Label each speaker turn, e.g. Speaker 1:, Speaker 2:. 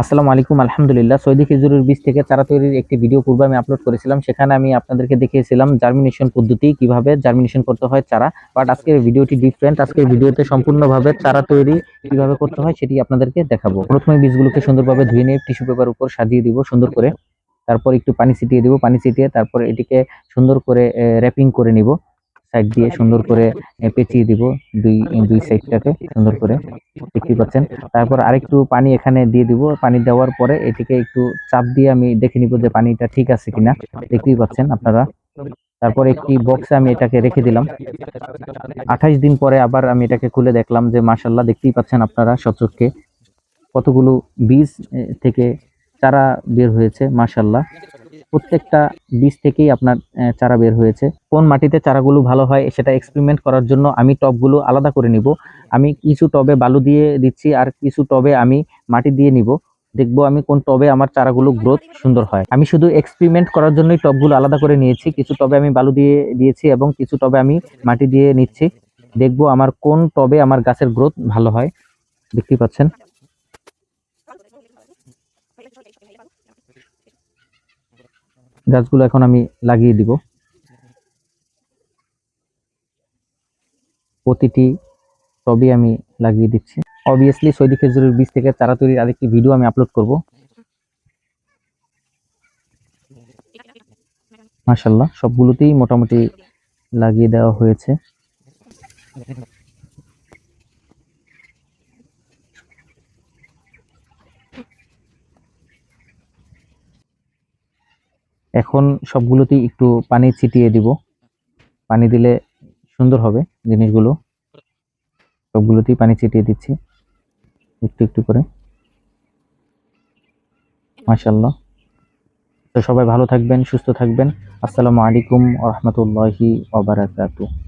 Speaker 1: আসসালামু আলাইকুম। আলহামদুলিল্লাহ। সৌদি খেজুরের বীজ থেকে চারা তৈরির একটি ভিডিও পূর্বে আমি আপলোড করেছিলাম। সেখানে আমি আপনাদেরকে দেখিয়েছিলাম জার্মিনেশন পদ্ধতি, কিভাবে জার্মিনেশন করতে হয় চারা। বাট আজকের ভিডিওটি ডিফারেন্ট। আজকের ভিডিওতে সম্পূর্ণভাবে চারা তৈরি কিভাবে করতে হয় সেটি আপনাদেরকে দেখাবো। প্রথমে বীজগুলোকে সুন্দরভাবে ধুয়ে নিয়ে টিস্যু পেপার উপর সাজিয়ে দিব সুন্দর করে। তারপর একটু পানি ছিটিয়ে দিব। পানি ছিটিয়ে তারপর এটিকে সুন্দর করে র্যাপিং করে নিব। সাইড দিয়ে সুন্দর করে পেঁচিয়ে দিব দুই দুই সাইডটাকে সুন্দর করে, দেখতেই পাচ্ছেন। তারপর আরেকটু পানি এখানে দিয়ে দিব। পানি দেওয়ার পরে এটিকে একটু চাপ দিয়ে আমি দেখে নিব যে পানিটা ঠিক আছে কিনা, দেখতেই পাচ্ছেন আপনারা। তারপর একটি বক্সে আমি এটাকে রেখে দিলাম। 28 দিন পরে আবার আমি এটাকে খুলে দেখলাম যে মাশাআল্লাহ, দেখতেই পাচ্ছেন আপনারা সচক্ষে কতগুলো বীজ থেকে চারা বের হয়েছে। মাশাআল্লাহ, প্রত্যেকটা বীজ থেকেই আপনার চারা বের হয়েছে। কোন মাটিতে চারাগুলো ভালো হয় সেটা এক্সপেরিমেন্ট করার জন্য আমি টবগুলো আলাদা করে নিব। আমি কিছু টবে বালু দিয়ে দিচ্ছি, আর কিছু টবে আমি মাটি দিয়ে নিব। দেখবো আমি কোন টবে আমার চারাগুলো গ্রোথ সুন্দর হয়। আমি শুধু এক্সপেরিমেন্ট করার জন্যই টবগুলো আলাদা করে নিয়েছি। কিছু টবে আমি বালু দিয়ে দিয়েছি এবং কিছু টবে আমি মাটি দিয়ে নিচ্ছি। দেখবো আমার কোন টবে আমার গাছের গ্রোথ ভালো হয়। দেখতেই পাচ্ছেন। গাছগুলো এখন আমি লাগিয়ে দিব। প্রতিটি টবে আমি লাগিয়ে দিচ্ছি। অবভিয়াসলি সৌদি খেজুরের বীজ থেকে চারা তৈরির আরেকটি ভিডিও আমি আপলোড করব। মাশাআল্লাহ, সবগুলোতেই মোটামুটি লাগিয়ে দেওয়া হয়েছে। এখন সবগুলোতেই একটু পানি ছিটিয়ে দিব। পানি দিলে সুন্দর হবে জিনিসগুলো। সবগুলোতেই পানি ছিটিয়ে দিচ্ছি একটু একটু করে। মাশাআল্লাহ। তো সবাই ভালো থাকবেন, সুস্থ থাকবেন। আসসালামু আলাইকুম ওয়া রাহমাতুল্লাহি ওয়া বারাকাতুহু।